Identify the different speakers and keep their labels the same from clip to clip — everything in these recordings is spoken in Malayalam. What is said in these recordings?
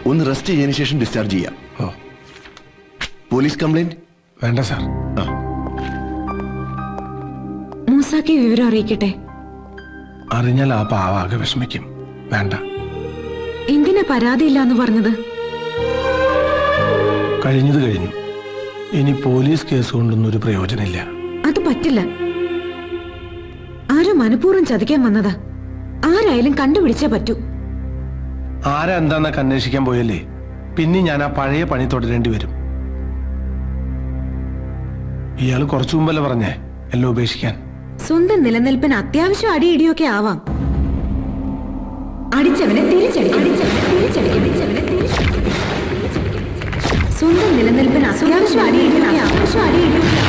Speaker 1: ഒന്ന് റെസ്റ്റ് ചെയ്തതിനു ശേഷം ഡിസ്ചാർജ് ചെയ്യാം. പോലീസ് കംപ്ലൈന്റ്
Speaker 2: വേണ്ട സാർ.
Speaker 3: മൂസാക്ക് വിവരം അറിയിക്കട്ടെ?
Speaker 2: അറിഞ്ഞാൽ ആ പാവാകെ വിഷമിക്കും. വേണ്ട.
Speaker 3: എന്തിനാ പരാതിയില്ലാന്ന് പറഞ്ഞത്?
Speaker 2: കഴിഞ്ഞത് കഴിഞ്ഞു. ഇനി പോലീസ് കേസ് കൊണ്ടൊന്നും ഒരു പ്രയോജനമില്ല.
Speaker 3: അത് പറ്റില്ല. ആരോ മനഃപൂർവ്വം ചതിക്കാൻ വന്നതാ. ആരായാലും കണ്ടുപിടിച്ചേ പറ്റൂ.
Speaker 2: ആരാ എന്താന്നൊക്കെ അന്വേഷിക്കാൻ പോയല്ലേ പിന്നെ ഞാൻ ആ പഴയ പണി തുടരേണ്ടി വരും. ഇയാൾ കുറച്ചു മുമ്പല്ലേ പറഞ്ഞേ എല്ലാം ഉപേക്ഷിക്കാൻ.
Speaker 3: സ്വന്തം നിലനിൽപ്പിന് അത്യാവശ്യം അടിയിടിയൊക്കെ ആവാം. അടിച്ചവനെ തിരിച്ചടിക്കും. സ്വന്തം നിലനിൽപ്പിന് അത്യാവശ്യം അടിയിടിയൊക്കെ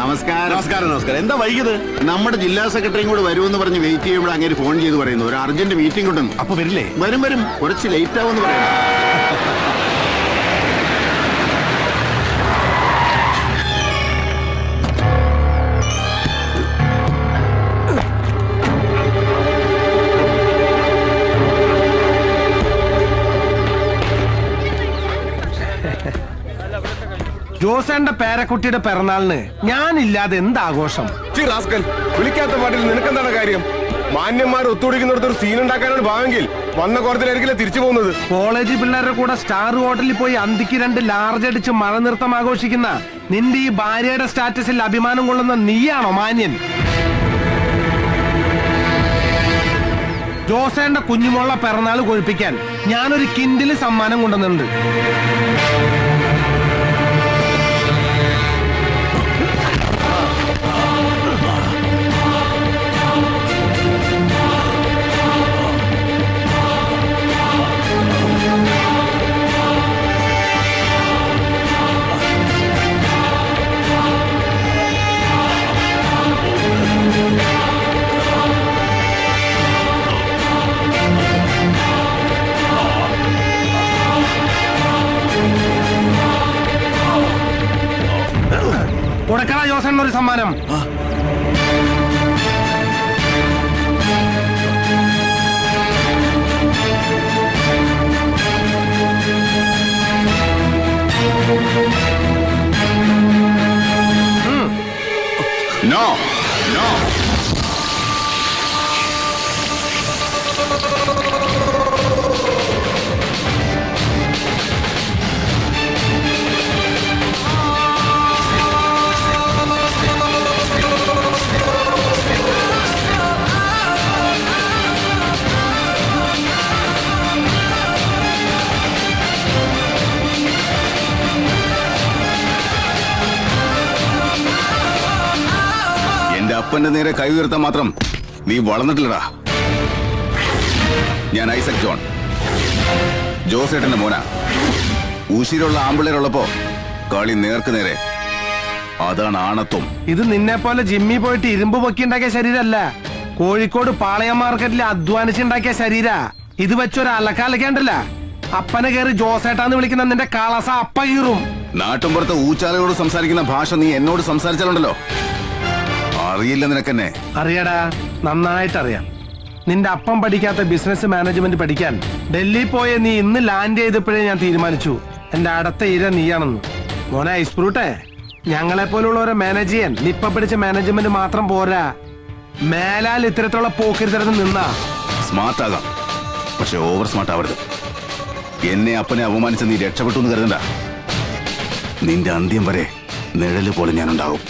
Speaker 4: നമസ്കാരം.
Speaker 1: നമസ്കാരം. എന്താ വൈകിയത്?
Speaker 4: നമ്മുടെ ജില്ലാ സെക്രട്ടറിയും കൂടെ വരുമെന്ന് പറഞ്ഞ് വെയിറ്റ് ചെയ്യുമ്പോൾ അങ്ങനെ ഫോൺ ചെയ്ത് പറയുന്നു ഒരു അർജന്റ് മീറ്റിംഗ് ഉണ്ടെന്ന്.
Speaker 1: അപ്പൊ വരില്ലേ?
Speaker 4: വരും കുറച്ച് ലേറ്റ് ആവുമെന്ന് പറയാം.
Speaker 2: ജോസേന്റെ പേരക്കുട്ടിയുടെ പിറന്നാളിന് ഞാനില്ലാതെ എന്താഘോഷം?
Speaker 5: വിളിക്കാത്ത പാട്ടിൽ നിനക്കെന്താണ് കാര്യം? മാന്യന്മാർ ഒത്തുപിടിക്കുന്നിടത്ത് ഒരു സീൻ ഉണ്ടാക്കാനാണ് ഭാവെങ്കിൽ വന്ന കോരത്തിലായിരിക്കില്ല തിരിച്ചു പോകുന്നത്.
Speaker 2: കോളേജ് പിള്ളേരുടെ കൂടെ സ്റ്റാർ ഹോട്ടലിൽ പോയി അന്തിക്ക് 2 ലാർജ് അടിച്ച് മഴ നൃത്തം ആഘോഷിക്കുന്ന നിന്റെ ഈ ഭാര്യയുടെ സ്റ്റാറ്റസിൽ അഭിമാനം കൊള്ളുന്ന നീയാണോ മാന്യൻ? ജോസേന്റെ കുഞ്ഞുമോള പിറന്നാൾ കൊഴിപ്പിക്കാൻ ഞാനൊരു കിൻഡില് സമ്മാനം കൊണ്ടുവന്നിട്ടുണ്ട്. കൊടുക്കണ ജോസേനൊരു സമ്മാനം.
Speaker 4: നോ നോ അപ്പന്റെ നേരെ കൈ ഉയർത്താൻ മാത്രം നീ വളർന്നിട്ടില്ലടാ. ഞാൻ ഐസക് ജോൺ, ജോസേട്ടന്റെ മോനാ. ഉശിരുള്ള ആമ്പിള്ളേരുള്ളപ്പോ കളി നേർക്ക് നേരെ, അതാണ് ആണത്വം.
Speaker 2: ഇത് നിന്നെ പോലെ ജിമ്മി പോയിട്ട് ഇരുമ്പ് പൊക്കിണ്ടാക്കിയ ശരീരമല്ല, കോഴിക്കോട് പാളയം മാർക്കറ്റിൽ അധ്വാനിച്ചുണ്ടാക്കിയ ശരീര. ഇത് വെച്ചൊരു അലക്കാലക്കാണ്ടല്ല, അപ്പനെ കയറി ജോസേട്ടാന്ന് വിളിക്കുന്ന നിന്റെ കളസ അപ്പ കീറും.
Speaker 4: നാട്ടുമ്പുറത്ത് ഊച്ചാലയോട് സംസാരിക്കുന്ന ഭാഷ നീ എന്നോട് സംസാരിച്ചാലുണ്ടല്ലോ അറിയില്ല നിനക്കെന്നെ.
Speaker 2: അറിയടാ, നന്നായിട്ടറിയാം. നിന്റെ അപ്പം പഠിക്കാത്ത ബിസിനസ് മാനേജ്മെന്റ് പഠിക്കാൻ ഡൽഹി പോയ നീ ഇന്ന് ലാൻഡ് ചെയ്തപ്പോഴേ ഞാൻ തീരുമാനിച്ചു എന്റെ അടുത്ത ഇര നീയാണെന്ന്. മോനെ ഐസ്പ്രൂട്ടെ, ഞങ്ങളെ പോലുള്ളവരെ മാനേജ് ചെയ്യാൻ നിപ്പ പിടിച്ച മാനേജ്മെന്റ് മാത്രം പോരാ, മേലാൽ ഇത്തരത്തിലുള്ള പോക്കിരുത്തരന്ന് നിന്നാ.
Speaker 4: സ്മാർട്ട് ആകാം, പക്ഷെ ഓവർ സ്മാർട്ട് ആവരുത്. എന്നെ അപ്പനെ അപമാനിച്ച് നീ രക്ഷപ്പെട്ടു എന്ന് കരുതണ്ട. നിന്റെ അന്ത്യം വരെ നിഴല് പോലെ ഞാനുണ്ടാകും.